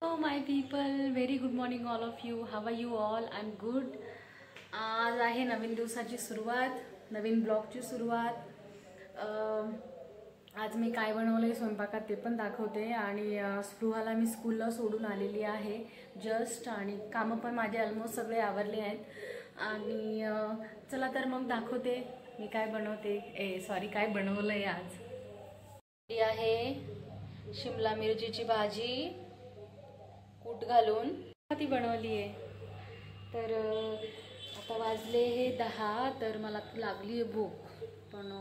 Hello my people, very good morning all of you. How are you all? I'm good. आज आहे नवीन दिवसाची सुरुवात, नवीन ब्लॉगची सुरुवात. आज मी काय बनवलंय स्वयंपाकात ते पण दाखवते आणि स्पृहाला मी स्कूलला सोडून आलेली आहे जस्ट आणि कामं पण माझे ऑलमोस्ट सगळे आवरले आहेत आणि चला तर मग दाखवते मी काय बनवते. काय बनवलंय आज. ही आहे शिमला मिरचीची भाजी कूट घालून ती बनवली आहे. तर आता वाजले हे 10. तर मला लागली आहे भूक, पण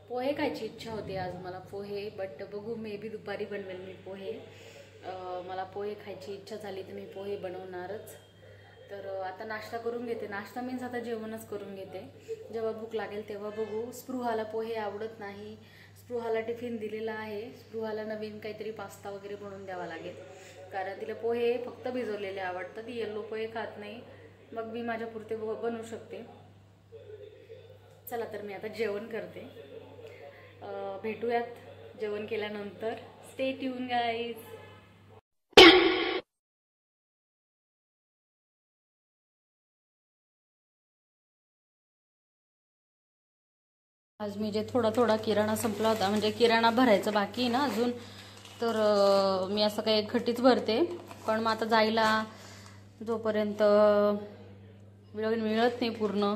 पोहे खायची इच्छा होती आज मला पोहे. बट बघू, मे बी दुपारी बनवेल मी पोहे. मला पोहे खायची इच्छा झाली तर मी पोहे बनवणारच. तर आता नाश्ता करून घेते. नाश्ता मीन्स आता जेवणच करून घेते. जेव्हा भूक लागेल तेव्हा बघू. स्पृहाला पोहे आवडत नाही. स्पृहाला टिफिन दिलेला आहे. स्पृहाला नवीन काहीतरी पास्ता वगैरे बनवून द्यावा लागेल, कारण तिला पोहे फक्त भिजवलेले आवडतात. ती येल्लो पोहे खात नाही. मग मी माझ्या पुरते बनवू शकते. चला तर मी आता जेवण करते. भेटूयात जेवण केल्यानंतर. Stay tune guys. आज मी जे थोडा किराणा संपला होता, म्हणजे किराणा भरायचं बाकी ना अजून, तर मी असं काही खट्टीच भरते. पण मग आता जायला जोपर्यंत वेळ मिळत नाही पूर्ण,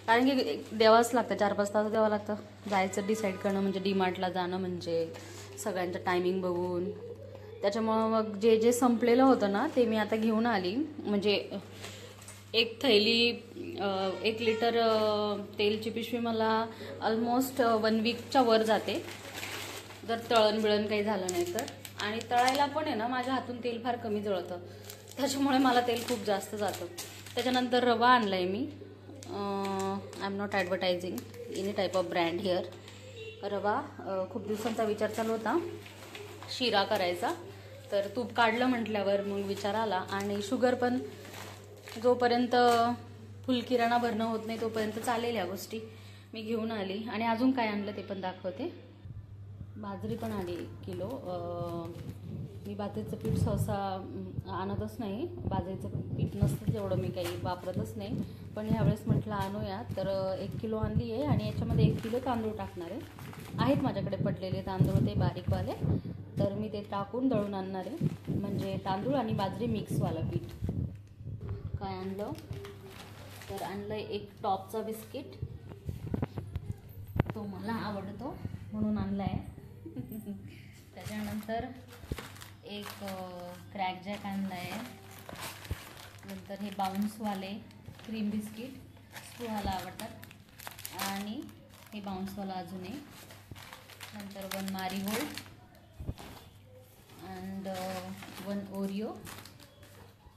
कारण की द्यावाच लागतं, 4-5 तास द्यावं लागतं. जायचं डिसाईड करणं म्हणजे डीमार्टला जाणं म्हणजे सगळ्यांचं टायमिंग बघून. त्याच्यामुळं मग जे संपलेलं होतं ना ते मी आता घेऊन आली. म्हणजे एक थैली 1 लिटर तेलची पिशवी मला ऑलमोस्ट 1 वीकच्या वर जाते, जर तळण बिळण काही झालं नाही तर. आणि तळायला पण आहे ना माझ्या हातून तेल फार कमी जळतं, त्याच्यामुळे मला तेल खूप जास्त जातं. त्याच्यानंतर रवा आणलाय मी. I am not advertising any type of brand here. रवा खूप दिवसांचा विचार चालू होता शिरा करायचा, तर तूप काढलं म्हटल्यावर मग विचार आला. आणि शुगर पण जोपर्यंत फुल किराणा भरणं होत नाही तोपर्यंत चालेल या गोष्टी. मी घेऊन आली. आणि अजून काय आणलं ते पण दाखवते. बाजरी पण आली 1 किलो. मी बाजरीचं पीठ सहसा आणतच नाही. बाजरीचं पीठ नसतं तेवढं मी काही वापरतच नाही, पण ह्यावेळेस म्हटलं आणूया. तर 1 किलो आणली आहे आणि याच्यामध्ये 1 किलो तांदूळ टाकणार आहे. आहेत माझ्याकडे पडलेले तांदूळ ते बारीकवाले, तर मी ते टाकून दळून आणणार आहे. म्हणजे तांदूळ आणि बाजरी मिक्सवालं पीठ. काय आणलं तर आणलं एक टॉपचा बिस्किट, तो मला आवडतो म्हणून आणला आहे. त्याच्यानंतर एक क्रॅक जॅक आणला आहे. नंतर हे बाउन्सवाले क्रीम बिस्किट स्पृहाला आवडतात, आणि हे बाउन्सवाला अजून आहे. नंतर 1 मारीगोल्ड अँड 1 ओरिओ.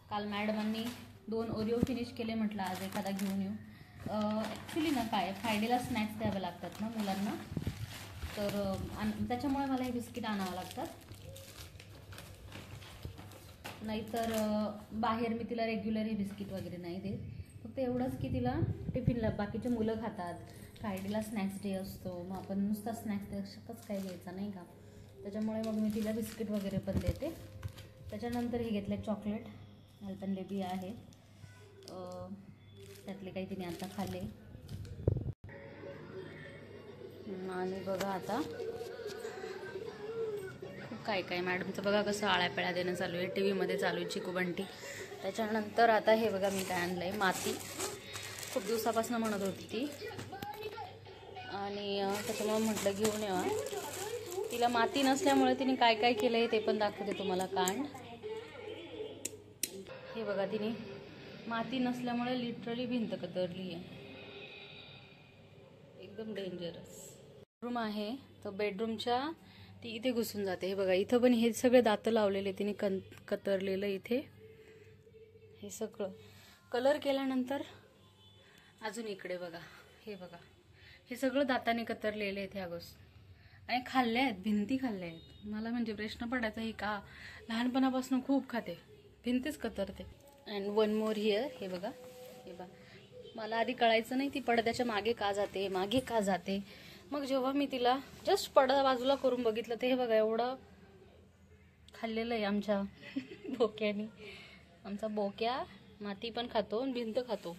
काल मॅडमांनी 2 ओरिओ फिनिश केले. म्हटलं आज एखादा घेऊन येऊ. ॲक्च्युली ना काय फ्रायडेला स्नॅक्स द्यावे लागतात ना मुलांना, तर त्याच्यामुळे मला हे बिस्किट आणावं लागतात. नाहीतर बाहेर मी तिला रेग्युलर हे बिस्किट वगैरे नाही देत. फक्त एवढंच की तिला टिफिनला बाकीचे मुलं खातात, फ्रायडेला स्नॅक्स डे असतो, मग आपण नुसता स्नॅक्स डे कसं काय घ्यायचा नाही का. त्याच्यामुळे मग मी तिला बिस्किट वगैरे पण देते. त्याच्यानंतर हे घेतले चॉकलेट. अल्पेनलिबे आहे, त्यातले काही तिने आता खाल्ले. आणि बघा आता काय मॅडमचं बघा कसं आळ्यापेळ्या देणं चालू आहे. टी व्हीमध्ये चालू आहे चिकू बंटी. त्याच्यानंतर आता हे बघा मी काय आणलं आहे, माती. खूप दिवसापासून म्हणत होती ती, आणि त्याच्यामुळे म्हटलं घेऊन यावा. तिला माती नसल्यामुळे तिने काय केलं आहे ते पण दाखवते तुम्हाला. कांड हे बघा, तिने माती नसल्यामुळे लिटरली भिंत कतरली आहे, एकदम डेंजरस. बेडरूम आहे, तर बेडरूमच्या ती इथे घुसून जाते. हे बघा इथं पण हे सगळे दातं लावलेले तिने कतरलेलं इथे. हे सगळं कलर केल्यानंतर अजून इकडे बघा, हे बघा हे सगळं दाताने कतरलेले आहेत ह्या गोष्टी. आणि खाल्ल्या आहेत, भिंती खाल्ल्या आहेत. मला म्हणजे प्रश्न पडायचा ही का लहानपणापासून खूप खाते, भिंतीच कतरते. And 1 more here. हे बघा, हे बघा मला आधी कळायचं नाही ती पडद्याच्या मागे का जाते. मग जेव्हा मी तिला जस्ट पडदा बाजूला करून बघितलं, ते हे बघा एवढं खाल्लेलं आहे आमच्या बोक्याने. आमचा बोक्या माती पण खातो आणि भिंत खातो.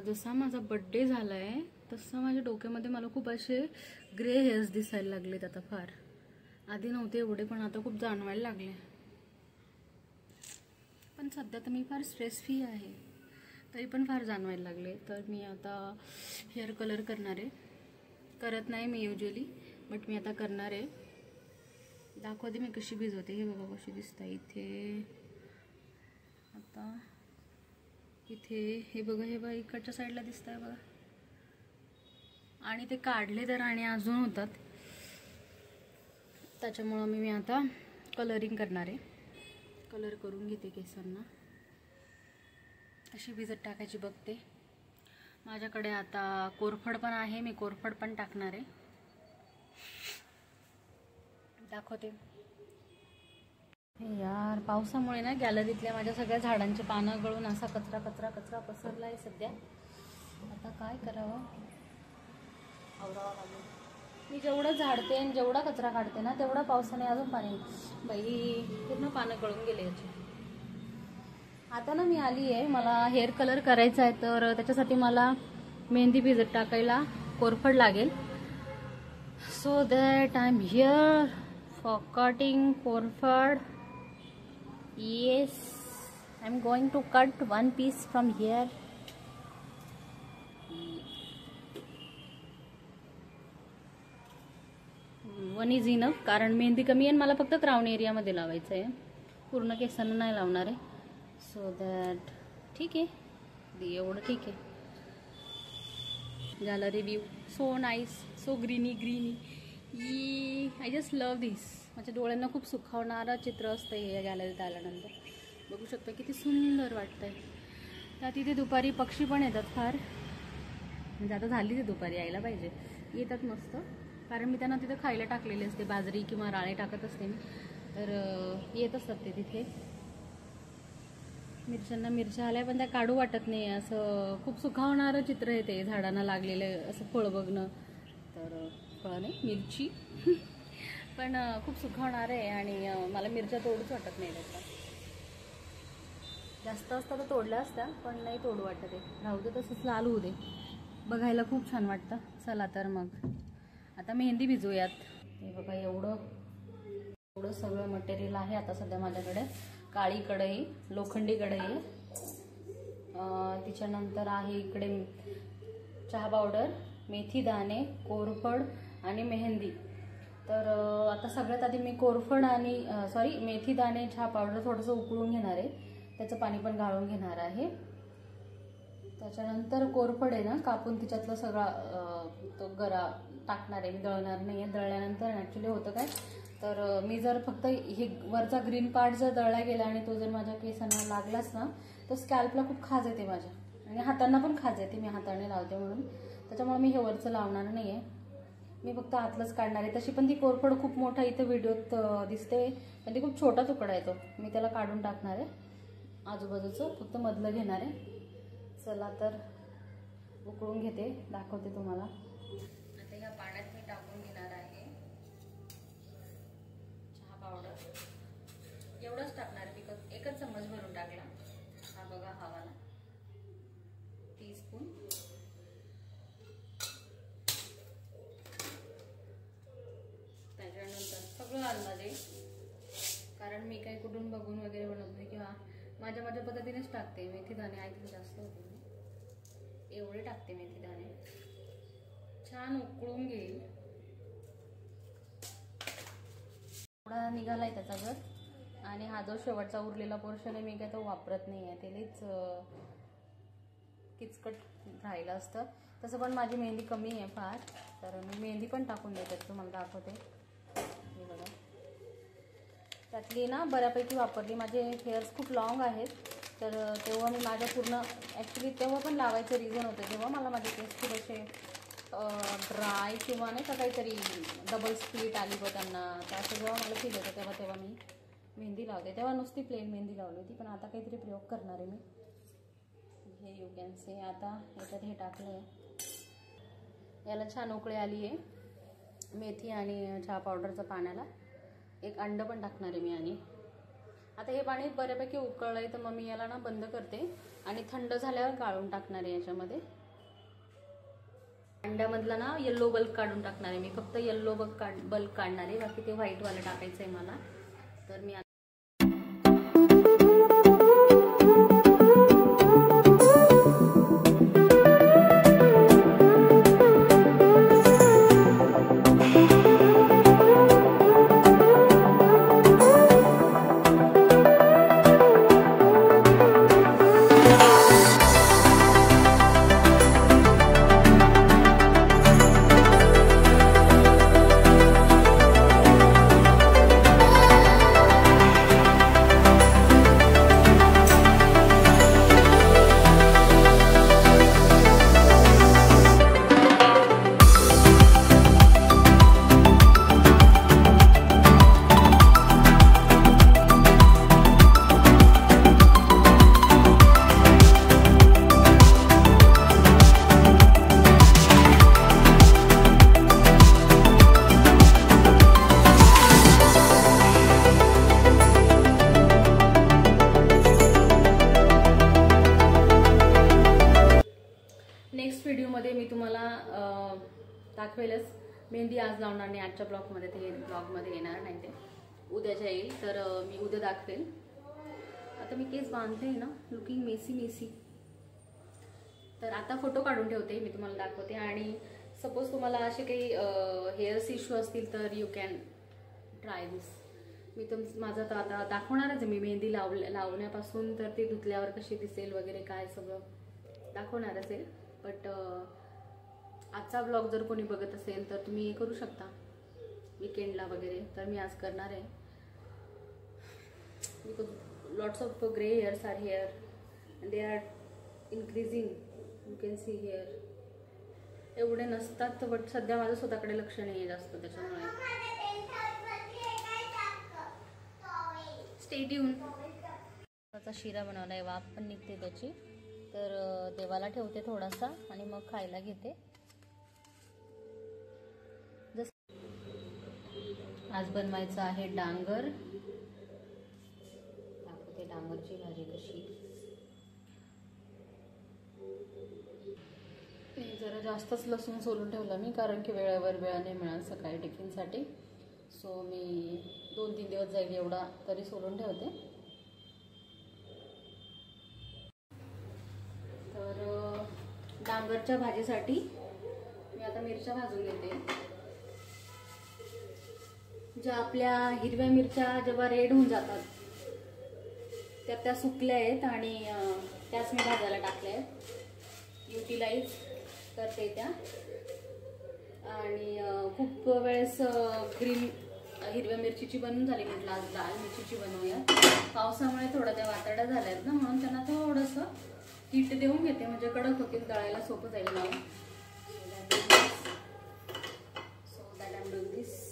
जसा माझा बड्डे झाला आहे तसं माझ्या डोक्यामध्ये मला खूप असे ग्रे हेअर्स दिसायला लागलेत आता. फार आधी नव्हते एवढे, पण आता खूप जाणवायला लागले. पण सध्या तर मी फार स्ट्रेस फ्री आहे, तरी पण फार जाणवायला लागले. तर मी आता हेअर कलर करणार आहे. करत नाही मी युजली, बट मी आता करणार आहे. दाखवते मी कशी भिजवते. हे बघा कशी दिसतं इथे. आता इथे हे बघा, हे बघा इकडच्या साईडला दिसत आहे बघा. आणि ते काढले तर आणि अजून होतात, त्याच्यामुळं मी आता कलरिंग करणार आहे. कलर करून घेते केसांना. अशी भिजत टाकायची बघते. माझ्याकडे आता कोरफड पण आहे, मी कोरफड पण टाकणार आहे. दाखवते. यार पावसामुळे ना गॅलरीतल्या माझ्या सगळ्या झाडांची पानं गळून असा कचरा कचरा कचरा पसरला आहे सध्या. आता काय करावं, आवरावं लागेल. मी जेवढं झाडते आणि जेवढा कचरा काढते ना तेवढा पावसाने अजून पाणी. बाई पूर्ण पानं गळून गेले याची. आता ना मी आली आहे, मला हेअर कलर करायचा आहे, तर त्याच्यासाठी मला मेहंदी भिजत टाकायला कोरफड लागेल. So that I am here for cutting कोरफड. Yes, I'm going to cut one piece from here. One is enough, कारण मेहंदी कमी आहे. मला फक्त क्राउन एरियामध्ये लावायचं आहे, पूर्ण केसांना नाही लावणार आहे. सो दॅट ठीक आहे, एवढं ठीक आहे. झाला review. So nice, so greeny greeny. I just love this. माझ्या डोळ्यांना खूप सुखावणारं चित्र असतं हे गॅलरीत आल्यानंतर. बघू शकता किती सुंदर वाटतंय. त्या तिथे दुपारी पक्षी पण येतात फार, म्हणजे आता झाली ते दुपारी यायला पाहिजे. येतात मस्त, कारण मी त्यांना तिथे खायला टाकलेले असते, बाजरी किंवा राळे टाकत असते मी, तर येत असतात ते तिथे. मिरच्यांना मिरच्या आल्या पण त्या काढू वाटत नाही. असं खूप सुखावणारं चित्र आहे ते, झाडांना लागलेलं असं फळ बघणं. तर फळ नाही, मिरची पण खूप सुखावणार आहे. आणि मला मिरच्या तोडूच वाटत नाही त्याचा. जास्त असतं तर तोडल्या असत्या, पण नाही तोडू वाटत आहे. राहू दे तसंच, लाल होऊ दे. बघायला खूप छान वाटतं. चला तर मग आता मेहंदी भिजवूयात. हे बघा एवढं सगळं मटेरियल आहे आता सध्या माझ्याकडे. काळी कढई, लोखंडी कढई आहे. तिच्यानंतर आहे इकडे चहा पावडर, मेथी दाणे, कोरफड आणि मेहंदी. तर आता सगळ्यात आधी मी कोरफड आणि मेथी दाणे, चहा पावडर थोडंसं उकळून घेणार आहे. त्याचं पाणी पण गाळून घेणार आहे. त्याच्यानंतर कोरफड आहे ना कापून तिच्यातलं सगळा तो गरा टाकणार आहे. मी दळणार नाही आहे. दळल्यानंतर ॲक्च्युली होतं काय, तर मी जर फक्त हे वरचा ग्रीन पार्ट जर दळला गेला आणि तो जर माझ्या केसांना लागलाच ना, तर स्कॅल्पला खूप खाज येते माझ्या, आणि हातांना पण खाज येते. मी हाताने लावते म्हणून, त्याच्यामुळे मी हे वरचं लावणार नाही आहे. मी फक्त आतलंच काढणार आहे. तशी पण ती कोरफड खूप मोठा इथं व्हिडिओत दिसते, पण ती खूप छोटा तुकडा आहे तो. मी त्याला काढून टाकणार आहे. आजूबाजूचं फक्त मधलं घेणार आहे. चला तर उकळून घेते, दाखवते तुम्हाला. आता ह्या पाण्यात मी टाकून घेणार आहे चहा पावडर. एवढंच टाकणार, बिकॉज एकच चम्मच भरून टाकला. हा बघा हवाला टीस्पून. त्याच्यानंतर सगळं अंदाजे, कारण मी काही कुठून बघून वगैरे बनवत नाही, किंवा माझ्या पद्धतीनेच टाकते. मेथी दाणे ऐकले जास्त होते, एवढे टाकते मेथी दाणे. छान उकळून घेईल. थोडा निघालाय त्याचा गर, आणि हा जो शेवटचा उरलेला पोर्शन आहे मी काय तो वापरत नाही आहे. त्यालाच किचकट राहिलं असतं. तसं पण माझी मेहंदी कमी आहे फार, तर मी मेहंदी पण टाकून देते. तुम्हाला दाखवते. हे बघा, त्यातली ना बऱ्यापैकी वापरली. माझे हेअर्स खूप लॉंग आहेत, तर तेव्हा मी माझ्या पूर्ण ॲक्च्युली तेव्हा पण लावायचं रिझन होतं, जेव्हा मला माझे केस खूप असे ड्राय किंवा नाही का काहीतरी डबल स्प्लिट आली व त्यांना, त्याचं जेव्हा मला फील होतं तेव्हा मी मेहंदी लावते. तेव्हा नुसती प्लेन मेहंदी लावली होती, पण आता काहीतरी प्रयोग करणार आहे मी. हे यू कॅन से. आता याच्यात हे टाकलं आहे, याला छान उकळी आली आहे मेथी आणि चहा पावडरच्या पाण्याला. एक अंड पण टाकणार आहे मी. आणि आता हे पाणी बऱ्यापैकी उकळलं आहे, तर मग मी याला ना बंद करते आणि थंड झाल्यावर गाळून टाकणार आहे याच्यामध्ये. अंड्यामधला ना येल्लो बल्ब काढून टाकणार आहे मी. फक्त येल्लो बल्ब काढणार आहे, बाकी ते व्हाईटवालं टाकायचं आहे मला. तर मी व्हिडिओमध्ये मी तुम्हाला दाखवेलच. मेहंदी आज लावणार नाही आजच्या ब्लॉगमध्ये, ते ब्लॉगमध्ये येणार नाही, ते उद्याच्या येईल. तर मी उद्या दाखवेल. आता मी केस बांधते ना, लुकिंग मेसी. तर आता फोटो काढून ठेवते, मी तुम्हाला दाखवते. आणि सपोज तुम्हाला असे काही हेअर्स इश्यू असतील तर यू कॅन ट्राय दिस. मी माझं तर आता दाखवणारच आहे. मी मेहंदी लावण्यापासून तर ती धुतल्यावर कशी दिसेल वगैरे काय सगळं दाखवणारच आहे. बट आजचा ब्लॉग जर कोणी बघत असेल तर तुम्ही करू शकता वीकेंडला वगैरे. तर मी आज करणार आहे. Because lots of grey hairs are here and they are increasing. You can see here. एवढे नसतात, बट सध्या माझं स्वतःकडे लक्ष नाही आहे जास्त, त्याच्यामुळे स्टे ट्यून. त्याचा शिरा बनवला आहे, वाफ पण निघते त्याची. तर देवाला ठेवते थोडासा आणि मग खायला घेते. आज बनवायचं आहे डांगर. दाखवते डांगरची भाजी कशी. जरा जास्तच लसूण सोलून ठेवलं मी, कारण की वेळेवर वेळ नाही मिळाल सकाळी टिफिनसाठी. सो मी 2-3 दिवस जाईल एवढा तरी सोलून ठेवते. तर डांगरच्या भाजीसाठी मी आता मिरच्या भाजून घेते. ज्या आपल्या हिरव्या मिरच्या जेव्हा रेड होऊन जातात त्या सुकल्या आहेत आणि त्याच मी भाजायला टाकल्या आहेत. युटिलाइज करते त्या. आणि खूप वेळेस ग्रीन हिरव्या मिरचीची बनवून झाली, म्हटलं आज लाल मिरचीची बनवूया. पावसामुळे थोड्या त्या वातड्या झाल्या आहेत ना, म्हणून त्यांना थोडंसं हीट देऊन घेते, म्हणजे कडक होतील, तळायला सोपं जाईल लावून. So that I am doing this.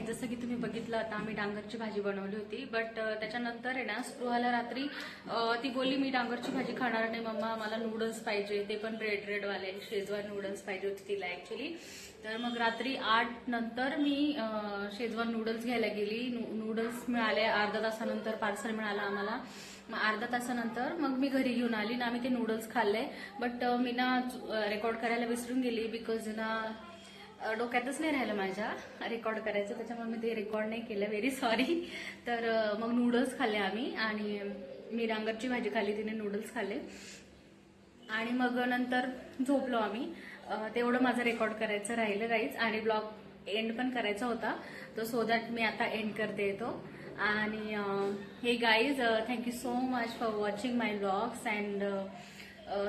जसं की तुम्ही बघितलं, आता आम्ही डांगरची भाजी बनवली होती. बट त्याच्यानंतर आहे ना, स्पृहाला रात्री ती बोलली मी डांगरची भाजी खाणार नाही मम्मा, मला नूडल्स पाहिजे, ते पण रेड वाले शेजवान नूडल्स पाहिजे होते तिला ऍक्च्युली. तर मग रात्री 8 नंतर मी शेजवान नूडल्स घ्यायला गेली. नूडल्स मिळाले अर्धा तासानंतर, पार्सल मिळालं आम्हाला. मग अर्धा तासानंतर मग मी घरी घेऊन आली ना, आम्ही ते नूडल्स खाल्ले. बट मी ना रेकॉर्ड करायला विसरून गेली, बिकॉज ना डोक्यातच नाही राहिलं माझ्या रेकॉर्ड करायचं, त्याच्यामुळे मी ते रेकॉर्ड नाही केलं. Very sorry. तर मग नूडल्स खाल्ले आम्ही आणि मी डांगरची भाजी खाल्ली, तिने नूडल्स खाल्ले आणि मग नंतर झोपलो आम्ही. तेवढं माझं रेकॉर्ड करायचं राहिलं गाईज. आणि ब्लॉग एंड पण करायचा होता, तर सो दॅट मी आता एंड करते तो. आणि हे guys, thank you so much for watching my vlogs and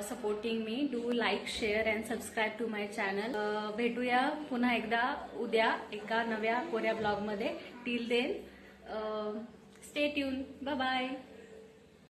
supporting me. Do like, share and subscribe to my channel. भेटूया पुन्हा एकदा उद्या एका नव्या कोऱ्या ब्लॉगमध्ये. Till then stay tune. Bye bye.